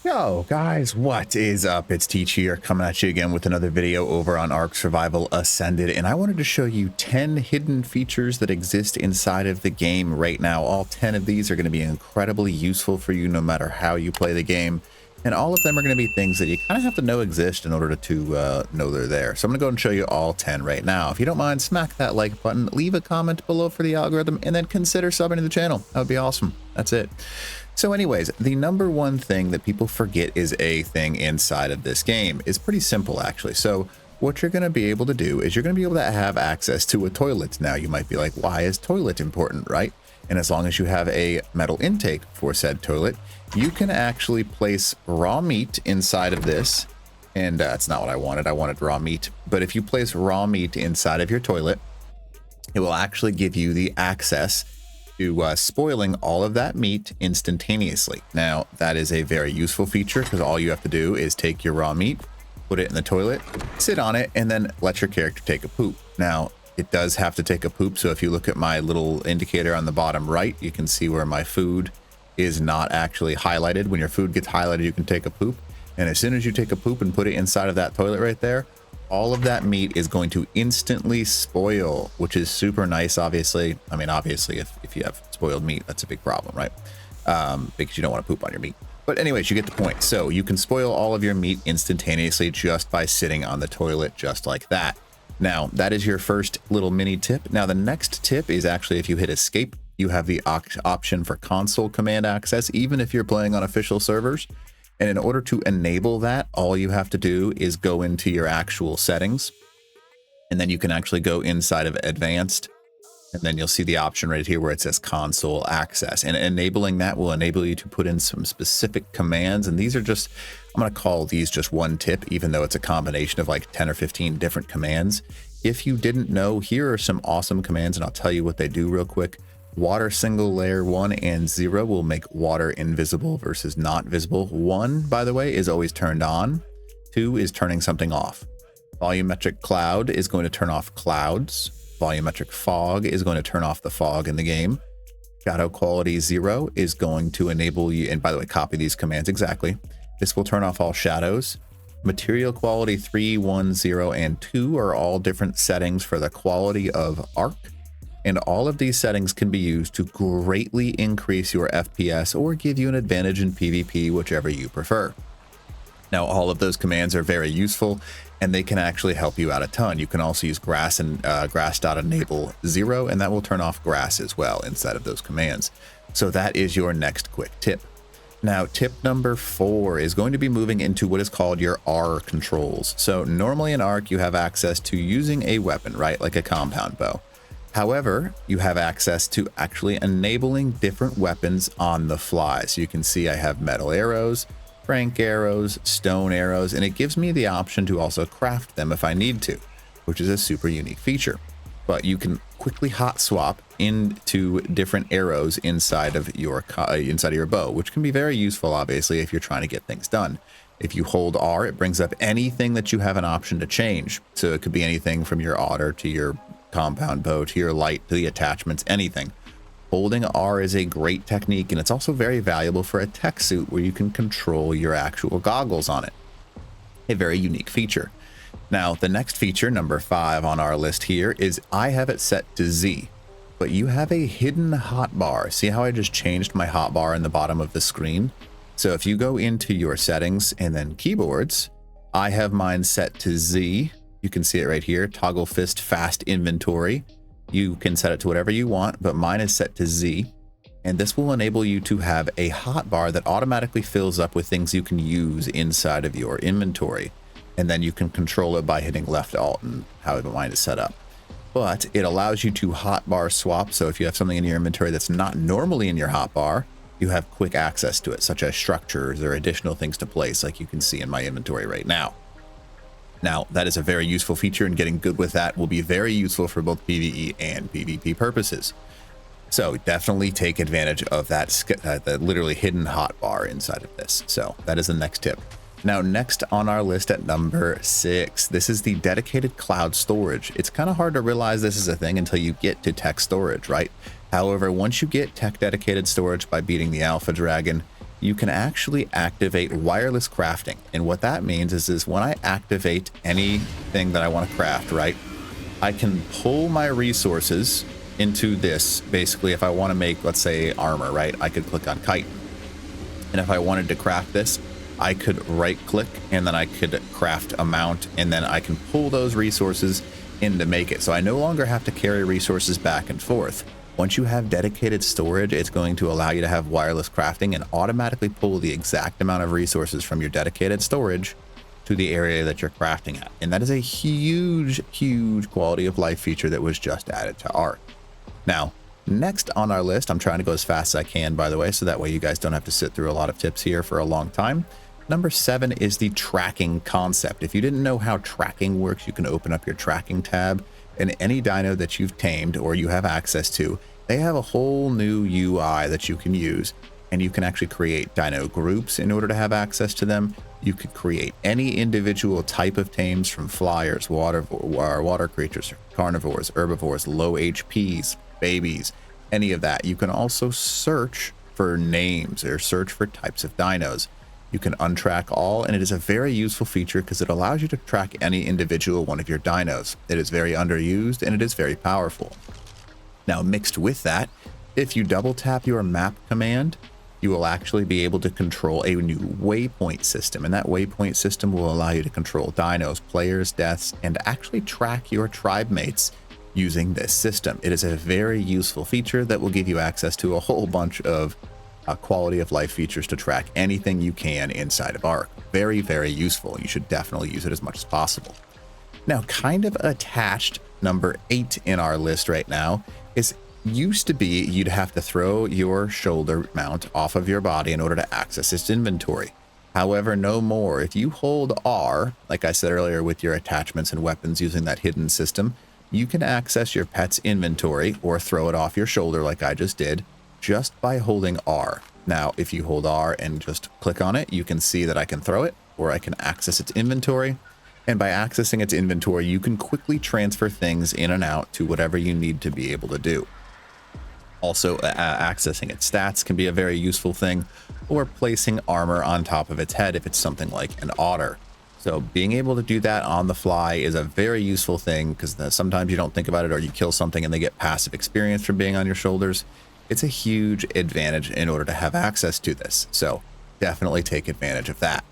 Yo guys, what is up? It's Teach here, coming at you again with another video over on Ark Survival Ascended, and I wanted to show you 10 hidden features that exist inside of the game right now. All 10 of these are going to be incredibly useful for you no matter how you play the game, and all of them are going to be things that you kind of have to know exist in order to know they're there. So I'm going to go and show you all 10 right now. If you don't mind, smack that like button, leave a comment below for the algorithm, and then consider subbing to the channel. That would be awesome. That's it. So anyways, the number one thing that people forget is a thing inside of this game. It's pretty simple, actually. So what you're going to be able to do is you're going to be able to have access to a toilet. Now, you might be like, why is toilet important, right? And as long as you have a metal intake for said toilet, you can actually place raw meat inside of this. And that's not what I wanted. I wanted raw meat. But if you place raw meat inside of your toilet, it will actually give you the access to spoiling all of that meat instantaneously. Now, that is a very useful feature because all you have to do is take your raw meat, put it in the toilet, sit on it, and then let your character take a poop. Now, it does have to take a poop, so if you look at my little indicator on the bottom right, you can see where my food is not actually highlighted. When your food gets highlighted, you can take a poop. And as soon as you take a poop and put it inside of that toilet right there, all of that meat is going to instantly spoil, which is super nice, obviously. I mean, obviously, if you have spoiled meat, that's a big problem, right? Because you don't want to poop on your meat. But anyways, you get the point. So you can spoil all of your meat instantaneously just by sitting on the toilet just like that. Now, that is your first little mini tip. Now, the next tip is actually if you hit escape, you have the option for console command access, even if you're playing on official servers. And in order to enable that, all you have to do is go into your actual settings, and then you can actually go inside of advanced, and then you'll see the option right here where it says console access. And enabling that will enable you to put in some specific commands. And these are just, I'm going to call these just one tip, even though it's a combination of like 10 or 15 different commands. If you didn't know, here are some awesome commands, and I'll tell you what they do real quick. Water single layer 1 and 0 will make water invisible versus not visible. 1, by the way, is always turned on. 2 is turning something off. Volumetric cloud is going to turn off clouds. Volumetric fog is going to turn off the fog in the game. Shadow quality 0 is going to enable you, and by the way, copy these commands exactly. This will turn off all shadows. Material quality 3, 1, 0, and 2 are all different settings for the quality of Ark. And all of these settings can be used to greatly increase your FPS or give you an advantage in PvP, whichever you prefer. Now, all of those commands are very useful, and they can actually help you out a ton. You can also use grass and grass.enable 0, and that will turn off grass as well inside of those commands. So that is your next quick tip. Now, tip number 4 is going to be moving into what is called your R controls. So normally in Ark, you have access to using a weapon, right? Like a compound bow. However, you have access to actually enabling different weapons on the fly. So you can see I have metal arrows, crank arrows, stone arrows, and it gives me the option to also craft them if I need to, which is a super unique feature. But you can quickly hot swap into different arrows inside of your bow, which can be very useful, obviously, if you're trying to get things done. If you hold R, it brings up anything that you have an option to change. So it could be anything from your otter to your compound bow to your light to the attachments, anything. Holding R is a great technique, and it's also very valuable for a tech suit where you can control your actual goggles on it. A very unique feature. Now, the next feature, number 5 on our list here, is I have it set to Z, but you have a hidden hotbar. See how I just changed my hotbar in the bottom of the screen? So if you go into your settings and then keyboards, I have mine set to Z. You can see it right here, toggle fist fast inventory. You can set it to whatever you want, but mine is set to Z. And this will enable you to have a hotbar that automatically fills up with things you can use inside of your inventory. And then you can control it by hitting left alt and however mine is set up. But it allows you to hotbar swap. So if you have something in your inventory that's not normally in your hotbar, you have quick access to it, such as structures or additional things to place, like you can see in my inventory right now. Now, that is a very useful feature, and getting good with that will be very useful for both PvE and PvP purposes. So definitely take advantage of that literally hidden hotbar inside of this. So that is the next tip. Now, next on our list at number 6, this is the dedicated cloud storage. It's kind of hard to realize this is a thing until you get to tech storage, right? However, once you get tech dedicated storage by beating the alpha dragon, you can actually activate wireless crafting. And what that means is when I activate anything that I want to craft, right, I can pull my resources into this. Basically, if I want to make, let's say, armor, right, I could click on kite. And if I wanted to craft this, I could right click and then I could craft a mount, and then I can pull those resources in to make it. So I no longer have to carry resources back and forth. Once you have dedicated storage, it's going to allow you to have wireless crafting and automatically pull the exact amount of resources from your dedicated storage to the area that you're crafting at. And that is a huge, huge quality of life feature that was just added to Ark. Now, next on our list, I'm trying to go as fast as I can, by the way, so that way you guys don't have to sit through a lot of tips here for a long time. Number 7 is the tracking concept. If you didn't know how tracking works, you can open up your tracking tab, and any dino that you've tamed or you have access to, they have a whole new UI that you can use, and you can actually create dino groups in order to have access to them. You could create any individual type of tames, from flyers, water creatures, carnivores, herbivores, low HPs, babies, any of that. You can also search for names or search for types of dinos. You can untrack all, and it is a very useful feature because it allows you to track any individual one of your dinos. It is very underused and it is very powerful. Now, mixed with that, if you double tap your map command, you will actually be able to control a new waypoint system, and that waypoint system will allow you to control dinos, players, deaths, and actually track your tribe mates using this system. It is a very useful feature that will give you access to a whole bunch of quality of life features to track anything you can inside of Ark. Very, very useful. You should definitely use it as much as possible. Now, kind of attached, number 8 in our list right now is, used to be you'd have to throw your shoulder mount off of your body in order to access its inventory. However, no more. If you hold R, like I said earlier, with your attachments and weapons using that hidden system, you can access your pet's inventory or throw it off your shoulder like I just did, just by holding R. Now, if you hold R and just click on it, you can see that I can throw it, or I can access its inventory. And by accessing its inventory, you can quickly transfer things in and out to whatever you need to be able to do. Also, accessing its stats can be a very useful thing, or placing armor on top of its head if it's something like an otter. So being able to do that on the fly is a very useful thing, because sometimes you don't think about it, or you kill something and they get passive experience from being on your shoulders. It's a huge advantage in order to have access to this. So definitely take advantage of that.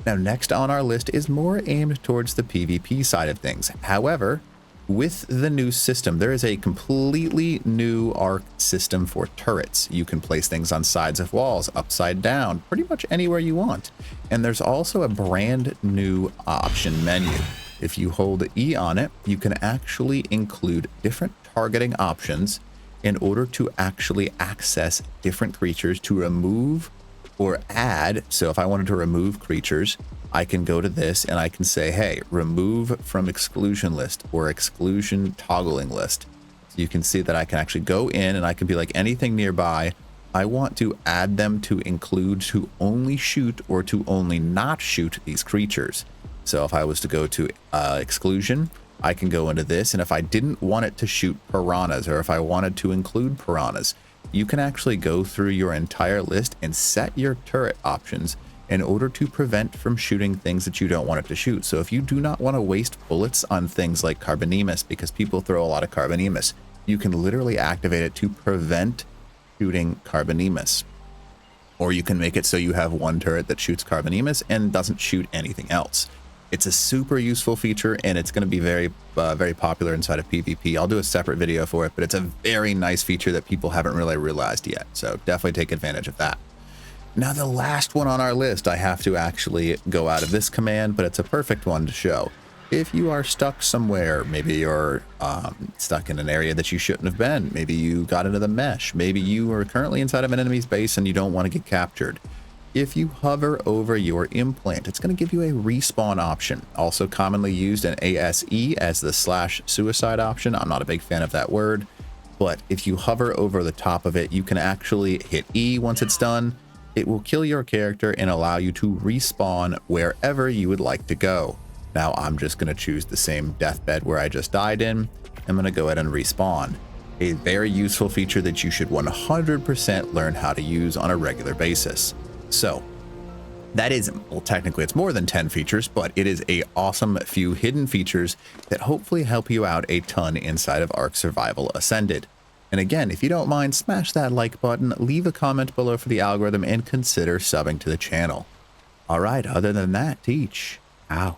Now, next on our list is more aimed towards the PvP side of things. However, with the new system, there is a completely new Ark system for turrets. You can place things on sides of walls, upside down, pretty much anywhere you want. And there's also a brand new option menu. If you hold E on it, you can actually include different targeting options in order to actually access different creatures to remove or add. So if I wanted to remove creatures, I can go to this and I can say, hey, remove from exclusion list or exclusion toggling list. So you can see that I can actually go in and I can be like, anything nearby, I want to add them to include to only shoot or to only not shoot these creatures. So if I was to go to exclusion, I can go into this, and if I didn't want it to shoot piranhas, or if I wanted to include piranhas, you can actually go through your entire list and set your turret options in order to prevent from shooting things that you don't want it to shoot. So if you do not want to waste bullets on things like carbonemus, because people throw a lot of carbonemus, you can literally activate it to prevent shooting carbonemus. Or you can make it so you have one turret that shoots carbonemus and doesn't shoot anything else. It's a super useful feature, and it's going to be very popular inside of PvP. I'll do a separate video for it, but it's a very nice feature that people haven't really realized yet. So definitely take advantage of that. Now, the last one on our list, I have to actually go out of this command, but it's a perfect one to show. If you are stuck somewhere, maybe you're stuck in an area that you shouldn't have been. Maybe you got into the mesh. Maybe you are currently inside of an enemy's base and you don't want to get captured. If you hover over your implant, it's going to give you a respawn option, also commonly used in ASE as the /suicide option. I'm not a big fan of that word, but if you hover over the top of it, you can actually hit E once it's done. It will kill your character and allow you to respawn wherever you would like to go. Now, I'm just going to choose the same deathbed where I just died in. I'm going to go ahead and respawn. A very useful feature that you should 100% learn how to use on a regular basis. So that is, well, technically it's more than 10 features, but it is a awesome few hidden features that hopefully help you out a ton inside of Ark Survival Ascended. And again, if you don't mind, smash that like button, leave a comment below for the algorithm, and consider subbing to the channel. All right, other than that, Teach out.